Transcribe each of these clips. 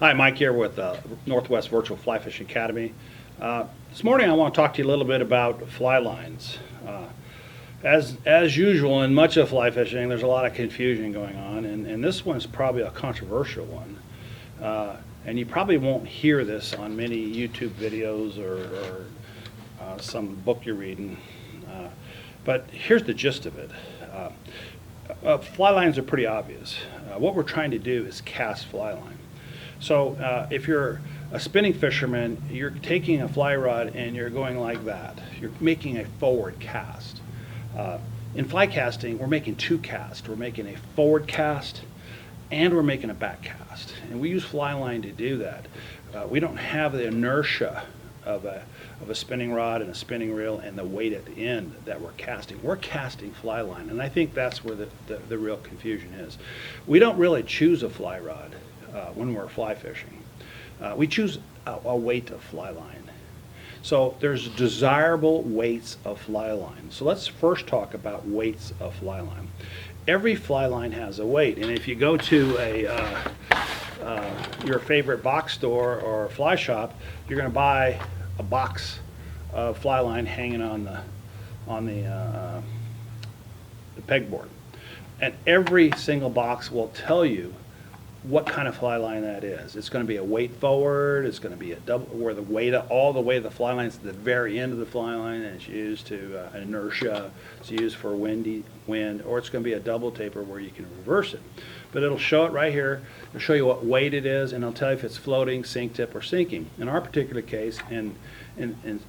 Hi, Mike here with Northwest Virtual Fly Fishing Academy. This morning I want to talk to you a little bit about fly lines. As usual in much of fly fishing, there's a lot of confusion going on, and this one's probably a controversial one. And you probably won't hear this on many YouTube videos or some book you're reading. But here's the gist of it. Fly lines are pretty obvious. What we're trying to do is cast fly line. So if you're a spinning fisherman, you're taking a fly rod and you're going like that. You're making a forward cast. In fly casting, we're making two casts. We're making a forward cast and we're making a back cast. And we use fly line to do that. We don't have the inertia of a spinning rod and a spinning reel and the weight at the end that we're casting. We're casting fly line, and I think that's where the real confusion is. We don't really choose a fly rod when we're fly fishing. We choose a weight of fly line. So there's desirable weights of fly line. So let's first talk about weights of fly line. Every fly line has a weight, and if you go to your favorite box store or fly shop, you're going to buy a box of fly line hanging on the pegboard, and every single box will tell you what kind of fly line that is. It's going to be a weight forward. It's going to be a double, where the weight all the way the fly line is at the very end of the fly line, and it's used to inertia. It's used for wind, or it's going to be a double taper where you can reverse it. But it'll show it right here. It'll show you what weight it is, and it'll tell you if it's floating, sink tip, or sinking. In our particular case, in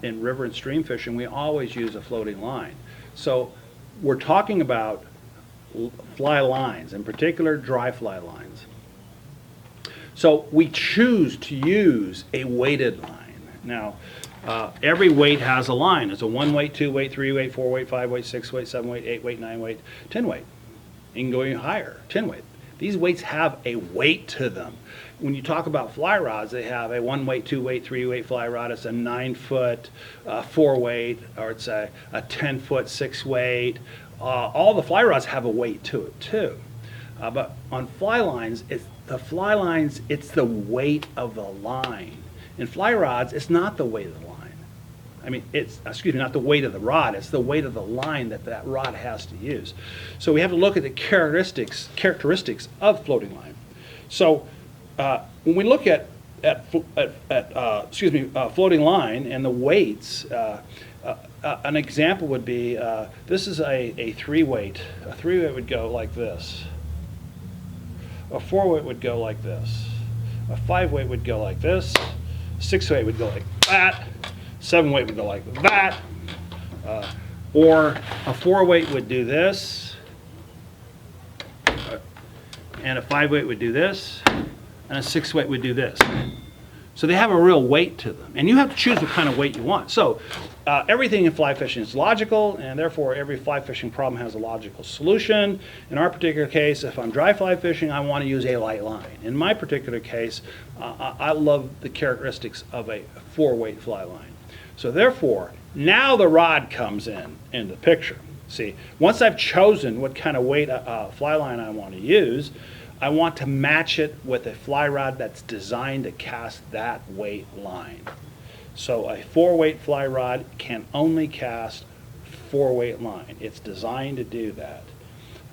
river and stream fishing, we always use a floating line. So we're talking about fly lines, in particular dry fly lines. So we choose to use a weighted line. Now, every weight has a line. It's a 1 weight, 2 weight, 3 weight, 4 weight, 5 weight, 6 weight, 7 weight, 8 weight, 9 weight, 10 weight. You can go even higher, 10 weight. These weights have a weight to them. When you talk about fly rods, they have a 1 weight, 2 weight, 3 weight fly rod. It's a 9 foot, 4 weight, or it's a 10 foot, 6 weight. All the fly rods have a weight to it too. But on fly lines, it's the weight of the line. In fly rods, it's not the weight of the line. I mean, not the weight of the rod, it's the weight of the line that rod has to use. So we have to look at the characteristics of floating line. So when we look at floating line and the weights, an example would be, this is a 3 weight. A 3 weight would go like this. A 4 weight would go like this. A 5 weight would go like this. 6 weight would go like that. 7 weight would go like that. Or a 4 weight would do this. And a 5 weight would do this. And a 6 weight would do this. So they have a real weight to them. And you have to choose what kind of weight you want. So everything in fly fishing is logical, and therefore every fly fishing problem has a logical solution. In our particular case, if I'm dry fly fishing, I want to use a light line. In my particular case, I love the characteristics of a 4 weight fly line. So therefore, now the rod comes in the picture. See, once I've chosen what kind of weight fly line I want to use, I want to match it with a fly rod that's designed to cast that weight line. So a 4 weight fly rod can only cast 4 weight line. It's designed to do that.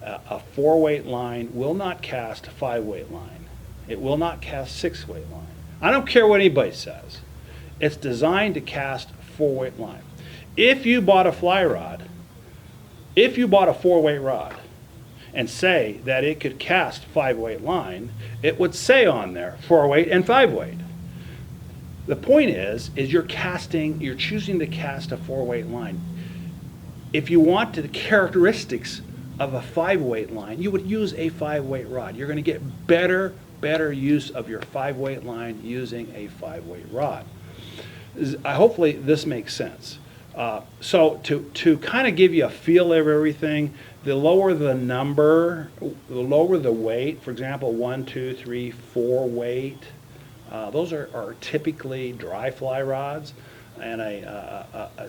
A 4 weight line will not cast a 5 weight line. It will not cast 6 weight line. I don't care what anybody says. It's designed to cast 4 weight line. If you bought a fly rod, if you bought a 4 weight rod, and say that it could cast 5 weight line, it would say on there 4 weight and 5 weight. The point is you're choosing to cast a 4 weight line. If you want the characteristics of a 5 weight line, you would use a 5 weight rod. You're going to get better use of your 5 weight line using a 5 weight rod. Hopefully this makes sense. So to kind of give you a feel of everything, the lower the number, the lower the weight. For example, 1, 2, 3, 4 weight. Those are typically dry fly rods, and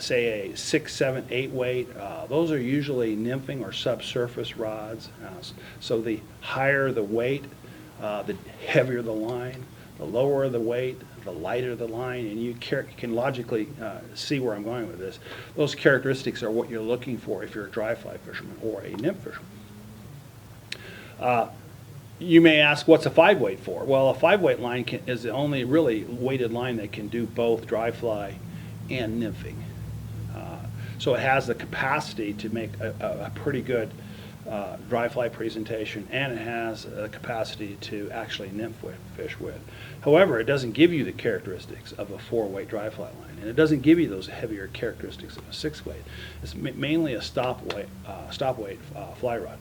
say a 6, 7, 8 weight. Those are usually nymphing or subsurface rods. So the higher the weight, the heavier the line. The lower the weight, the lighter the line, and you can logically see where I'm going with this. Those characteristics are what you're looking for if you're a dry fly fisherman or a nymph fisherman. You may ask, what's a 5-weight for? Well, a 5-weight line is the only really weighted line that can do both dry fly and nymphing. So it has the capacity to make a pretty good dry fly presentation, and it has the capacity to actually nymph fish with. However, it doesn't give you the characteristics of a 4-weight dry fly line, and it doesn't give you those heavier characteristics of a 6-weight. It's mainly a stop weight fly rod.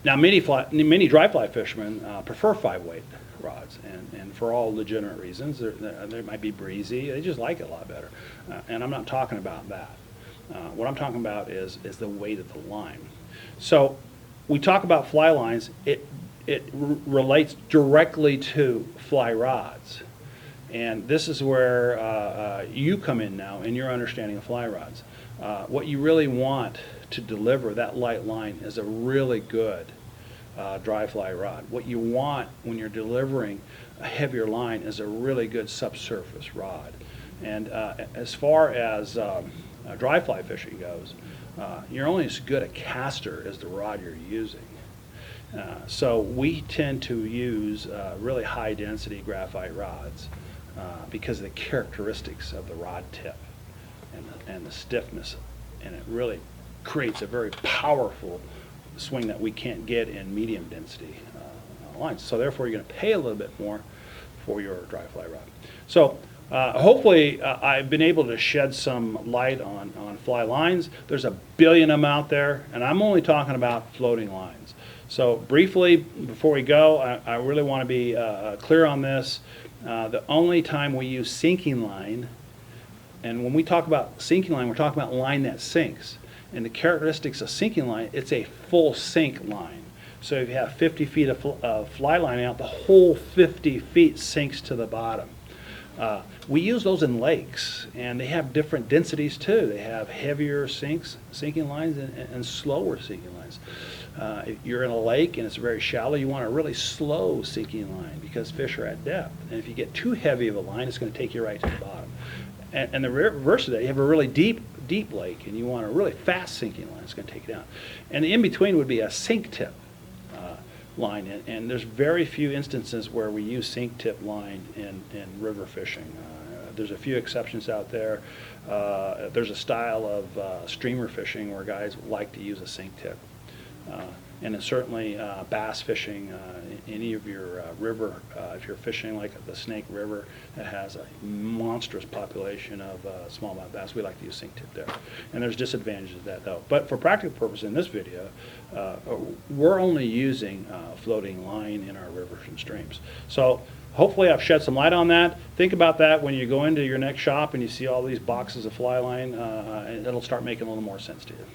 Now, many dry fly fishermen prefer 5-weight rods, and for all legitimate reasons. They might be breezy. They just like it a lot better. And I'm not talking about that. What I'm talking about is the weight of the line. So we talk about fly lines. It relates directly to fly rods. And this is where you come in now in your understanding of fly rods. What you really want to deliver that light line is a really good dry fly rod. What you want when you're delivering a heavier line is a really good subsurface rod. And as far as dry fly fishing goes, you're only as good a caster as the rod you're using. So we tend to use really high density graphite rods because of the characteristics of the rod tip and the stiffness, and it really creates a very powerful swing that we can't get in medium density lines. So therefore you're going to pay a little bit more for your dry fly rod. So hopefully I've been able to shed some light on fly lines. There's a billion of them out there, and I'm only talking about floating lines. So briefly, before we go, I really want to be clear on this. The only time we use sinking line, and when we talk about sinking line, we're talking about line that sinks. And the characteristics of sinking line, it's a full sink line. So if you have 50 feet of fly line out, the whole 50 feet sinks to the bottom. We use those in lakes, and they have different densities too. They have heavier sinking lines and slower sinking lines. If you're in a lake and it's very shallow, you want a really slow sinking line because fish are at depth. And if you get too heavy of a line, it's going to take you right to the bottom. And the reverse of that, you have a really deep lake, and you want a really fast sinking line. It's going to take you down. And the in-between would be a sink tip line. And there's very few instances where we use sink tip line in river fishing. There's a few exceptions out there. There's a style of streamer fishing where guys like to use a sink tip. And it's certainly bass fishing, any of your river, if you're fishing like the Snake River that has a monstrous population of smallmouth bass, we like to use sink tip there. And there's disadvantages to that though. But for practical purposes in this video, we're only using floating line in our rivers and streams. So hopefully I've shed some light on that. Think about that when you go into your next shop and you see all these boxes of fly line, and it'll start making a little more sense to you.